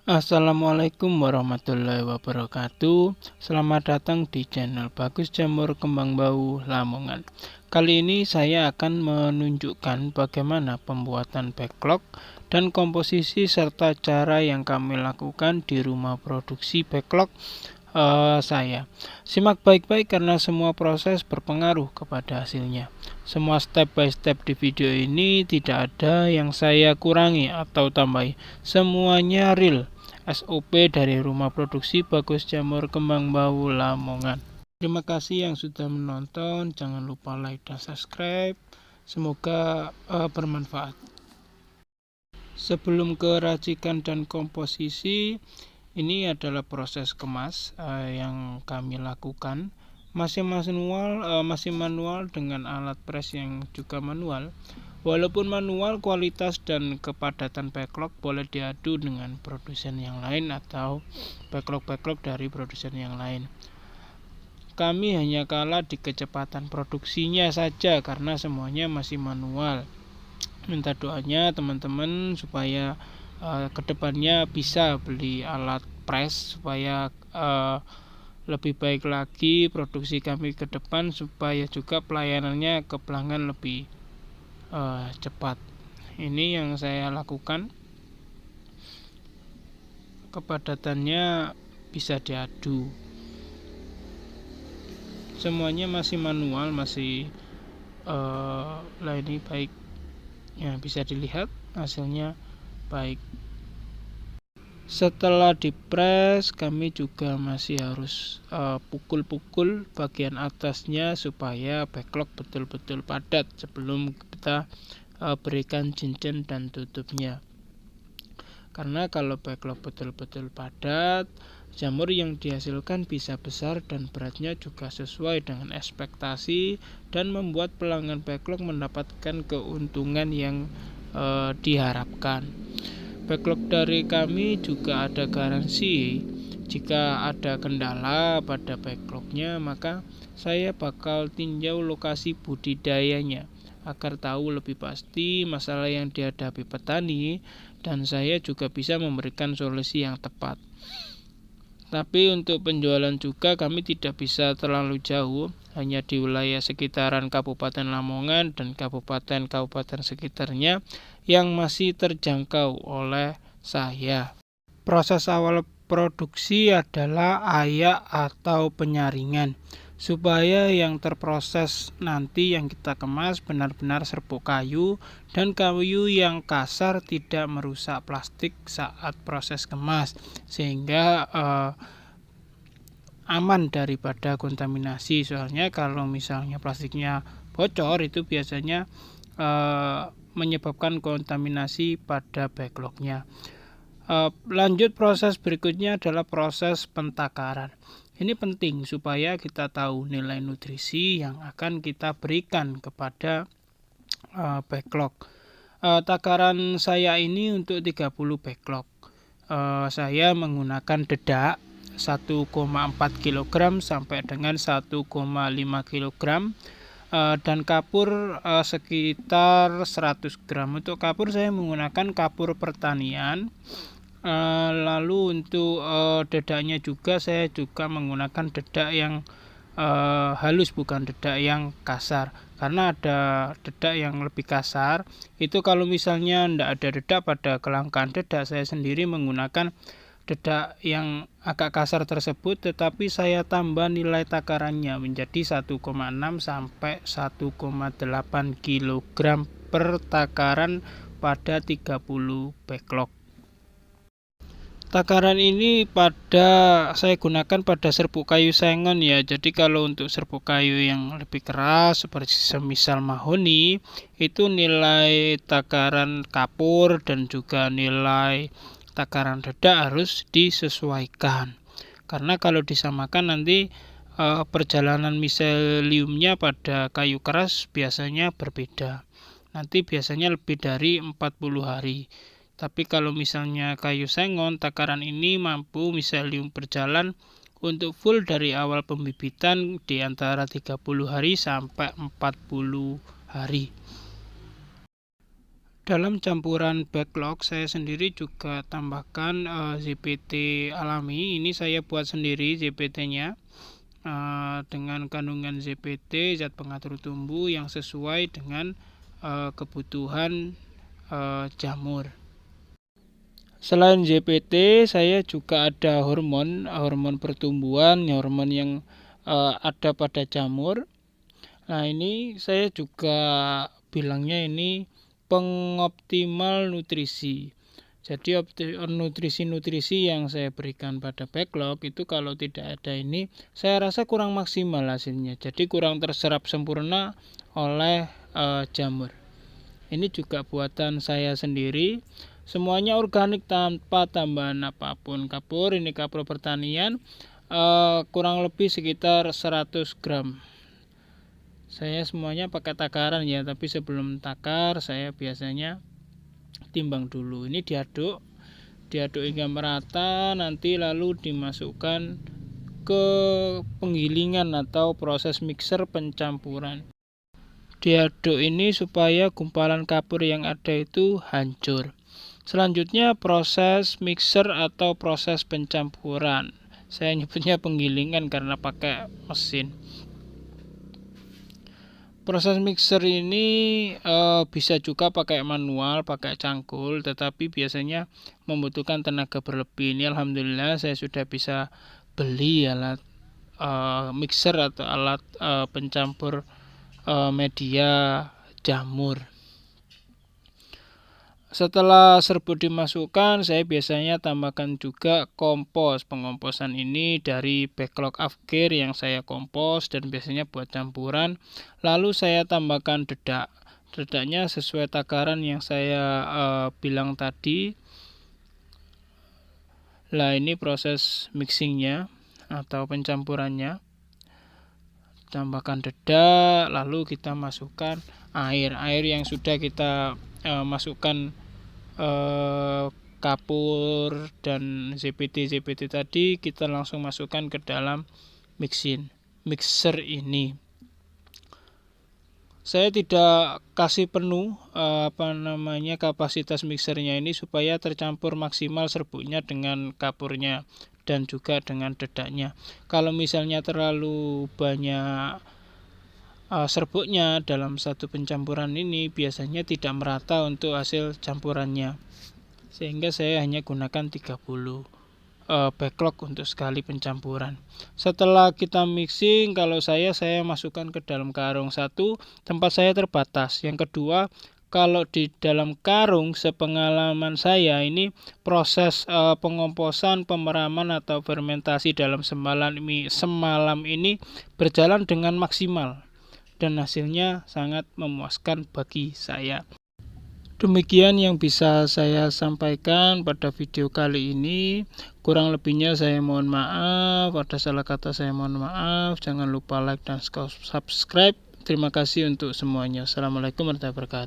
Assalamualaikum warahmatullahi wabarakatuh. Selamat datang di channel Bagus Jamur Kembang Bau Lamongan. Kali ini saya akan menunjukkan bagaimana pembuatan backlog dan komposisi serta cara yang kami lakukan di rumah produksi backlog saya. Simak baik-baik karena semua proses berpengaruh kepada hasilnya. Semua step by step di video ini tidak ada yang saya kurangi atau tambahi. Semuanya real. SOP dari rumah produksi Bagus Jamur Kembang Bau Lamongan. Terima kasih yang sudah menonton. Jangan lupa like dan subscribe. Semoga bermanfaat. Sebelum ke racikan dan komposisi, ini adalah proses kemas yang kami lakukan. Masih manual dengan alat press yang juga manual. Walaupun manual, kualitas dan kepadatan backlog boleh diadu dengan produsen yang lain atau backlog dari produsen yang lain. Kami hanya kalah di kecepatan produksinya saja karena semuanya masih manual. Minta doanya teman-teman supaya kedepannya bisa beli alat press supaya lebih baik lagi produksi kami ke depan, supaya juga pelayanannya ke pelanggan lebih cepat. Ini yang saya lakukan. Kepadatannya bisa diadu. Semuanya masih manual, masih ini baik ya, bisa dilihat hasilnya baik. Setelah dipres, kami juga masih harus pukul-pukul bagian atasnya supaya backlog betul-betul padat sebelum kita berikan cincin dan tutupnya. Karena kalau backlog betul-betul padat, jamur yang dihasilkan bisa besar dan beratnya juga sesuai dengan ekspektasi dan membuat pelanggan backlog mendapatkan keuntungan yang diharapkan. Backlog dari kami juga ada garansi. Jika ada kendala pada backlognya, maka saya bakal tinjau lokasi budidayanya agar tahu lebih pasti masalah yang dihadapi petani, dan saya juga bisa memberikan solusi yang tepat. Tapi untuk penjualan juga kami tidak bisa terlalu jauh, hanya di wilayah sekitaran Kabupaten Lamongan dan kabupaten-kabupaten sekitarnya yang masih terjangkau oleh saya. Proses awal produksi adalah ayak atau penyaringan, supaya yang terproses nanti yang kita kemas benar-benar serbuk kayu, dan kayu yang kasar tidak merusak plastik saat proses kemas, sehingga aman daripada kontaminasi. Soalnya kalau misalnya plastiknya bocor, itu biasanya menyebabkan kontaminasi pada backlognya. Lanjut, proses berikutnya adalah proses pentakaran. Ini penting supaya kita tahu nilai nutrisi yang akan kita berikan kepada backlog. Takaran saya ini untuk 30 backlog. Saya menggunakan dedak 1,4 kg sampai dengan 1,5 kg, dan kapur sekitar 100 gram. Untuk kapur saya menggunakan kapur pertanian. Lalu untuk dedaknya juga saya juga menggunakan dedak yang halus, bukan dedak yang kasar, karena ada dedak yang lebih kasar. Itu kalau misalnya tidak ada dedak pada kelangkaan dedak, saya sendiri menggunakan dedak yang agak kasar tersebut, tetapi saya tambah nilai takarannya menjadi 1,6 sampai 1,8 kg per takaran pada 30 backlog. Takaran ini saya gunakan pada serbuk kayu sengon ya. Jadi kalau untuk serbuk kayu yang lebih keras seperti semisal mahoni, itu nilai takaran kapur dan juga nilai takaran dedak harus disesuaikan. Karena kalau disamakan nanti perjalanan miseliumnya pada kayu keras biasanya berbeda. Nanti biasanya lebih dari 40 hari. Tapi kalau misalnya kayu sengon, takaran ini mampu miselium berjalan untuk full dari awal pembibitan di antara 30 hari sampai 40 hari. Dalam campuran backlog saya sendiri juga tambahkan ZPT alami. Ini saya buat sendiri ZPT-nya dengan kandungan ZPT zat pengatur tumbuh yang sesuai dengan kebutuhan jamur. Selain ZPT, saya juga ada hormon pertumbuhan, hormon yang ada pada jamur. Nah, ini saya juga bilangnya ini pengoptimal nutrisi. Jadi nutrisi-nutrisi yang saya berikan pada backlog itu kalau tidak ada ini, saya rasa kurang maksimal hasilnya. Jadi kurang terserap sempurna oleh jamur. Ini juga buatan saya sendiri. Semuanya organik tanpa tambahan apapun. Kapur, ini kapur pertanian, kurang lebih sekitar 100 gram. Saya semuanya pakai takaran ya, tapi sebelum takar saya biasanya timbang dulu. Ini diaduk hingga merata, nanti lalu dimasukkan ke penggilingan atau proses mixer pencampuran. Diaduk ini supaya gumpalan kapur yang ada itu hancur. Selanjutnya proses mixer atau proses pencampuran. Saya nyebutnya penggilingan karena pakai mesin. Proses mixer ini bisa juga pakai manual, pakai cangkul, tetapi biasanya membutuhkan tenaga berlebih. Ini alhamdulillah saya sudah bisa beli alat mixer atau alat pencampur media jamur. Setelah serbuk dimasukkan, saya biasanya tambahkan juga kompos. Pengomposan ini dari backlog afkir yang saya kompos dan biasanya buat campuran. Lalu saya tambahkan dedak. Dedaknya sesuai takaran yang saya bilang tadi. Nah, ini proses mixingnya atau pencampurannya. Tambahkan dedak, lalu kita masukkan air yang sudah kita masukkan kapur dan ZPT tadi, kita langsung masukkan ke dalam mixer ini. Saya tidak kasih penuh kapasitas mixernya ini supaya tercampur maksimal serbuknya dengan kapurnya dan juga dengan dedaknya. Kalau misalnya terlalu banyak serbuknya dalam satu pencampuran ini, biasanya tidak merata untuk hasil campurannya, sehingga saya hanya gunakan 30 backlog untuk sekali pencampuran. Setelah kita mixing, kalau saya masukkan ke dalam karung. Satu, tempat saya terbatas. Yang kedua, kalau di dalam karung, sepengalaman saya ini proses pengomposan, pemeraman atau fermentasi dalam semalam ini berjalan dengan maksimal dan hasilnya sangat memuaskan bagi saya. Demikian yang bisa saya sampaikan pada video kali ini. Kurang lebihnya saya mohon maaf, ada salah kata saya mohon maaf. Jangan lupa like dan subscribe. Terima kasih untuk semuanya. Assalamualaikum warahmatullahi wabarakatuh.